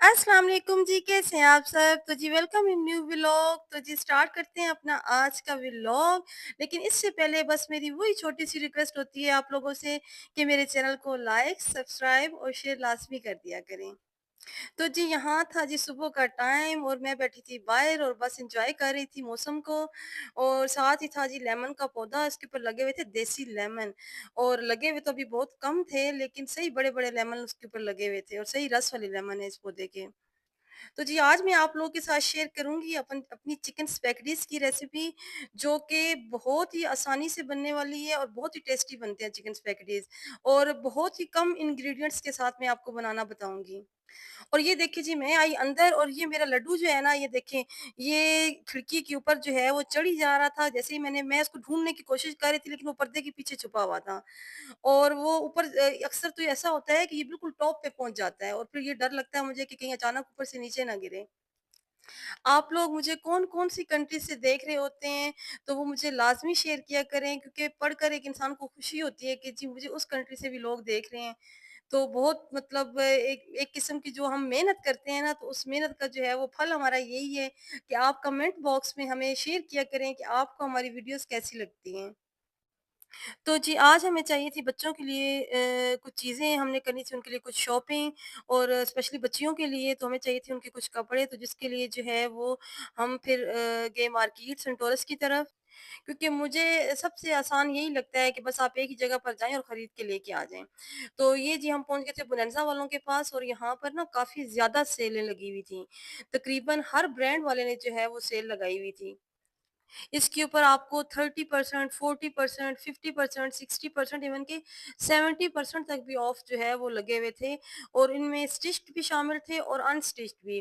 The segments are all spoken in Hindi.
अस्सलाम वालेकुम जी, कैसे हैं आप सब? तो जी वेलकम इन न्यू व्लॉग। तो जी स्टार्ट करते हैं अपना आज का व्लॉग। लेकिन इससे पहले बस मेरी वही छोटी-सी रिक्वेस्ट होती है आप लोगों से कि मेरे चैनल को लाइक, सब्सक्राइब और शेयर लाज़मी कर दिया करें। तो जी यहाँ था जी सुबह का टाइम और मैं बैठी थी बाहर और बस एंजॉय कर रही थी मौसम को। और साथ ही था जी लेमन का पौधा, इसके ऊपर लगे हुए थे देसी लेमन। और लगे हुए तो अभी बहुत कम थे, लेकिन सही बड़े बड़े लेमन उसके ऊपर लगे हुए थे और सही रस वाले लेमन है इस पौधे के। तो जी आज मैं आप लोगों के साथ शेयर करूंगी अपनी चिकन स्पैगेटीज की रेसिपी, जो कि बहुत ही आसानी से बनने वाली है और बहुत ही टेस्टी बनते हैं चिकन स्पैगेटीज। और बहुत ही कम इंग्रेडिएंट्स के साथ मैं आपको बनाना बताऊंगी। और ये देखिए जी मैं आई अंदर और ये मेरा लड्डू जो है ना, ये देखें, ये खिड़की के ऊपर जो है वो चढ़ी जा रहा था। जैसे ही मैं उसको ढूँढने की कोशिश कर रही थी, लेकिन वो पर्दे के पीछे छुपा हुआ था। और वो ऊपर अक्सर तो ऐसा होता है कि ये बिल्कुल टॉप पे पहुँच जाता है और फिर ये डर लगता है मुझे कि कहीं अचानक ऊपर से नीचे ना गिरे। आप लोग मुझे कौन-कौन सी कंट्री से देख रहे होते हैं, तो वो मुझे लाज़मी शेयर किया करें, क्योंकि पढ़कर एक इंसान को खुशी होती है कि जी मुझे उस कंट्री से भी लोग देख रहे हैं। तो बहुत मतलब एक एक किस्म की जो हम मेहनत करते हैं ना, तो उस मेहनत का जो है वो फल हमारा यही है कि आप कमेंट बॉक्स में हमें शेयर किया करें कि आपको हमारी वीडियोज़ कैसी लगती हैं। तो जी आज हमें चाहिए थी बच्चों के लिए कुछ चीज़ें हमने करनी थी, उनके लिए कुछ शॉपिंग। और स्पेशली बच्चियों के लिए तो हमें चाहिए थे उनके कुछ कपड़े, तो जिसके लिए जो है वो हम फिर गए मार्केट सेंटोरस की तरफ। क्योंकि मुझे सबसे आसान यही लगता है कि बस आप एक ही जगह पर जाएँ और खरीद के लेके आ जाएँ। तो ये जी हम पहुँच गए थे बोनांज़ा वालों के पास और यहाँ पर ना काफ़ी ज़्यादा सेलें लगी हुई थी। तकरीबन हर ब्रांड वाले ने जो है वो सेल लगाई हुई थी। इसके ऊपर आपको 30%, 40%, 50%, 60%, इवन कि 70% तक भी ऑफ जो है वो लगे हुए थे। और इनमें स्टिच्ड भी शामिल थे और अनस्टिच्ड भी।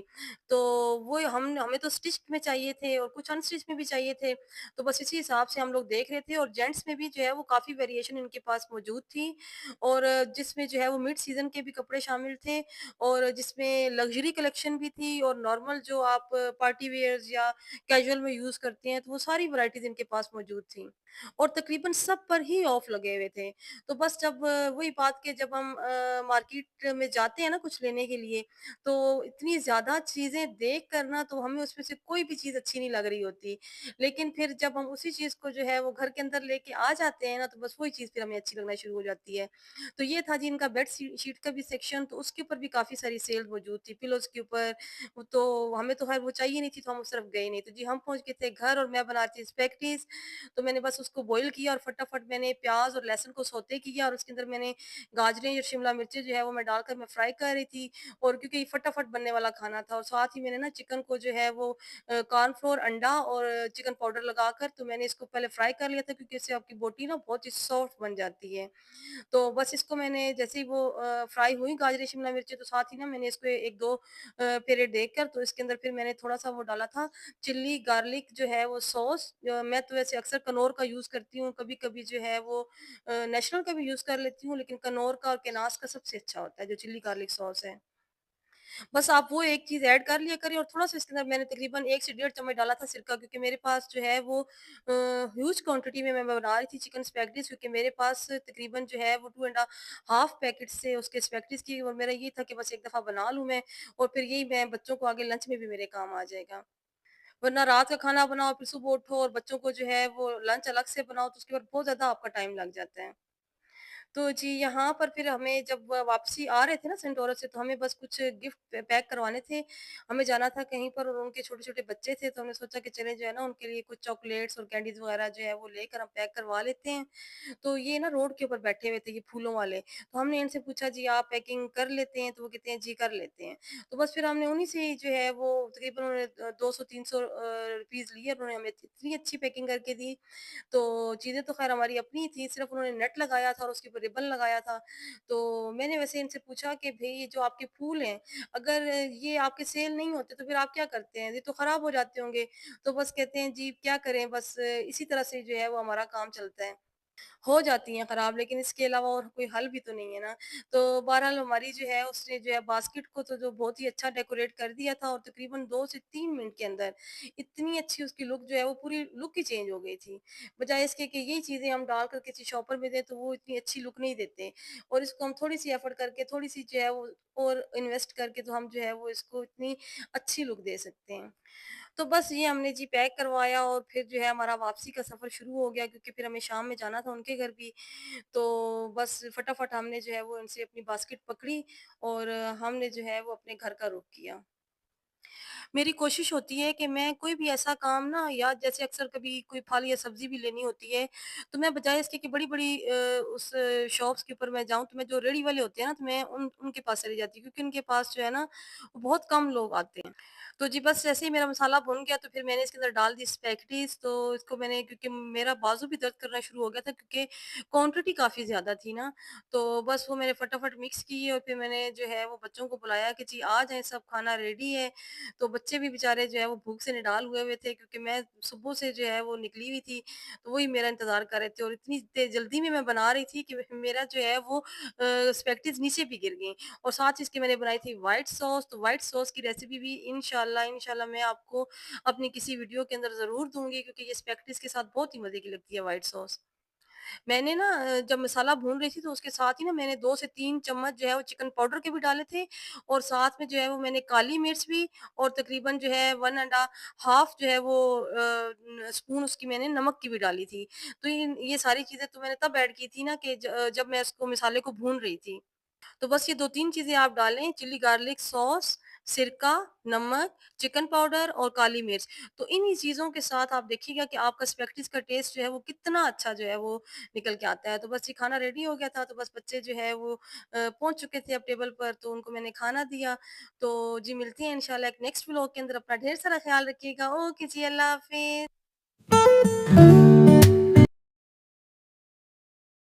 तो वो हम हमें तो स्टिच्ड में चाहिए थे और कुछ अनस्टिच्ड में भी चाहिए थे। तो बस इसी हिसाब से हम लोग देख रहे थे और जेंट्स में भी जो है वो काफ़ी वेरिएशन इनके पास मौजूद थी। और जिसमें जो है वो मिड सीज़न के भी कपड़े शामिल थे और जिसमें लग्ज़री कलेक्शन भी थी और नॉर्मल जो आप पार्टी वियर्स या कैजुअल में यूज़ करते हैं, तो वो सारी वैराइटीज़ इनके पास मौजूद थी और तकरीबन सब पर ही ऑफ लगे हुए थे। तो बस जब वही बात कि जब हम मार्केट में जाते हैं ना कुछ लेने के लिए, तो इतनी ज़्यादा चीज़ें देख कर ना तो हमें उसमें से कोई भी चीज़ अच्छी नहीं लग रही होती। लेकिन फिर जब हम उसी चीज़ को जो है वो घर के अंदर लेके आ जाते हैं ना, तो बस वही चीज़ फिर हमें अच्छी लगना शुरू हो जाती है। तो ये था जी इनका बेड शीट का भी सेक्शन, तो उसके ऊपर भी काफ़ी सारी सेल मौजूद थी, पिलोज़ के ऊपर। वो तो हमें तो खैर वो चाहिए नहीं थी, तो हम उस तरफ गए नहीं। तो जी हम पहुँच गए थे घर और मैं बना रही थी स्पेगेटीज़। तो मैंने बस उसको बॉयल किया और फटाफट मैंने प्याज़ और लहसुन को सौते किया और उसके अंदर मैंने गाजरें और शिमला मिर्चें जो है वो मैं डालकर मैं फ्राई कर रही थी। और क्योंकि ये फटाफट बनने वाला खाना था और साथ ही मैंने ना चिकन को जो है वो कॉर्नफ्लोर, अंडा और चिकन पाउडर लगाकर तो मैंने इसको पहले फ्राई कर लिया था, क्योंकि इससे आपकी बोटी ना बहुत ही सॉफ्ट बन जाती है। तो बस इसको मैंने जैसे ही वो फ्राई हुई गाजरें, शिमला मिर्चें, तो साथ ही ना मैंने इसको 1-2 पेरे देखकर तो इसके अंदर फिर मैंने थोड़ा-सा वो डाला था चिल्ली गार्लिक जो है वो सॉस। मैं तो वैसे अक्सर कनौर का यूज़ करती हूँ, कभी-कभी जो है वो नेशनल का भी यूज़ कर लेती हूँ, लेकिन कनौर का और केनास का सबसे अच्छा होता है जो चिल्ली गार्लिक सॉस है। बस आप वो एक चीज़ ऐड कर लिया करें और थोड़ा-सा इसके अंदर मैंने तकरीबन 1 से डेढ़ चम्मच डाला था सिरका, क्योंकि मेरे पास जो है वो ह्यूज क्वांटिटी में मैं बना रही थी चिकन स्पैगेटीज़, क्योंकि मेरे पास तकरीबन जो है वो 2 एंड हाफ पैकेट्स थे उसके स्पैगेटीज़ की और मेरा ये था कि बस एक दफ़ा बना लूँ मैं और फिर यही मैं बच्चों को आगे लंच में भी मेरे काम आ जाएगा। वरना रात का खाना बनाओ फिर सुबह उठो और बच्चों को जो है वो लंच अलग से बनाओ, तो उसके बाद बहुत ज़्यादा आपका टाइम लग जाता है। तो जी, यहाँ पर फिर हमें जब वापसी आ रहे थे ना सेंटोरा से, तो हमें बस कुछ गिफ्ट पैक करवाने थे। हमें जाना था कहीं पर और उनके छोटे-छोटे बच्चे थे, तो हमने सोचा कि चलें जो है ना उनके लिए कुछ चॉकलेट्स और कैंडीज़ वगैरह जो है वो लेकर हम पैक करवा लेते हैं। तो ये ना रोड के ऊपर बैठे हुए थे ये फूलों वाले। तो हमने इनसे पूछा जी आप पैकिंग कर लेते हैं? तो वो कहते हैं जी कर लेते हैं। तो बस फिर हमने उन्हीं से ही जो है वो तकरीबन उन्होंने 200-300 रुपीज़ लिए, उन्होंने हमें इतनी अच्छी पैकिंग करके दी। तो चीज़ें तो ख़ैर हमारी अपनी ही थी, सिर्फ़ उन्होंने नेट लगाया था और उसके ऊपर रिबन लगाया था। तो मैंने वैसे इनसे पूछा कि भई ये जो आपके फूल हैं, अगर ये आपके सेल नहीं होते तो फिर आप क्या करते हैं? ये तो ख़राब हो जाते होंगे। तो बस कहते हैं जी क्या करें, बस इसी तरह से जो है वो हमारा काम चलता है। हो जाती हैं खराब, लेकिन इसके अलावा और कोई हल भी तो नहीं है ना। तो बहरहाल हमारी जो है उसने जो है बास्केट को तो जो बहुत ही अच्छा डेकोरेट कर दिया था, और तकरीबन 2 से 3 मिनट के अंदर इतनी अच्छी उसकी लुक जो है वो पूरी लुक ही चेंज हो गई थी। बजाए इसके कि यही चीज़ें हम डाल कर किसी शॉपर में दें तो वो इतनी अच्छी लुक नहीं देते, और इसको हम थोड़ी-सी एफर्ट करके थोड़ी-सी जो है वो और इन्वेस्ट करके तो हम जो है वो इसको इतनी अच्छी लुक दे सकते हैं। तो बस ये हमने जी पैक करवाया, और फिर जो है हमारा वापसी का सफ़र शुरू हो गया, क्योंकि फिर हमें शाम में जाना था उनके घर भी। तो बस फटाफट हमने जो है वो उनसे अपनी बास्केट पकड़ी, और हमने जो है वो अपने घर का रुख किया। मेरी कोशिश होती है कि मैं कोई भी ऐसा काम ना, या जैसे अक्सर कभी कोई फल या सब्ज़ी भी लेनी होती है, तो मैं बजाए इसके कि बड़ी-बड़ी उस शॉप्स के ऊपर मैं जाऊँ, तो मैं जो रेडी वाले होते हैं ना, तो मैं उनके पास चली जाती हूँ, क्योंकि उनके पास जो है ना, वो बहुत कम लोग आते हैं। तो जी बस जैसे ही मेरा मसाला भुन गया, तो फिर मैंने इसके अंदर डाल दी स्पैगेटीज़, तो इसको मैंने, क्योंकि मेरा बाज़ू भी दर्द करना शुरू हो गया था, क्योंकि क्वांटिटी काफ़ी ज़्यादा थी ना, तो बस वो मैंने फटाफट मिक्स की, और फिर मैंने जो है वो बच्चों को बुलाया कि जी आ जाएँ, सब खाना रेडी है। तो बच्चे भी बेचारे जो है वो भूख से निढाल हुए हुए थे, क्योंकि मैं सुबह से जो है वो निकली हुई थी, तो वही मेरा इंतज़ार कर रहे थे, और इतनी जल्दी में मैं बना रही थी कि मेरा जो है वो स्पैगेटीज़ नीचे भी गिर गईं, और साथ ही इसकी मैंने बनाई थी व्हाइट सॉस। तो व्हाइट सॉस की रेसिपी भी इंशाल्लाह मैं आपको अपनी किसी वीडियो के अंदर ज़रूर दूँगी, क्योंकि ये स्पैगेटीज़ के साथ बहुत ही मज़े की लगती है व्हाइट सॉस। मैंने ना जब मसाला भून रही थी, तो उसके साथ ही ना मैंने 2 से 3 चम्मच जो है वो चिकन पाउडर के भी डाले थे, और साथ में जो है वो मैंने काली मिर्च भी, और तकरीबन जो है 1 एंड हाफ जो है वो स्पून उसकी मैंने नमक की भी डाली थी। तो ये सारी चीज़ें तो मैंने तब ऐड की थी ना, कि जब मैं इसको मसाले को भून रही थी। तो बस ये 2-3 चीज़ें आप डालें, चिली गार्लिक सॉस, सिरका, नमक, चिकन पाउडर और काली मिर्च। तो इन्हीं चीज़ों के साथ आप देखिएगा कि आपका स्पैगेटीज़ का टेस्ट जो है वो कितना अच्छा जो है वो निकल के आता है। तो बस ये खाना रेडी हो गया था, तो बस बच्चे जो है वो पहुँच चुके थे अब टेबल पर, तो उनको मैंने खाना दिया। तो जी मिलते हैं इंशाल्लाह एक नेक्स्ट व्लॉग के अंदर। अपना ढेर सारा ख़्याल रखिएगा। ओके जी, अल्लाह हाफ़िज़।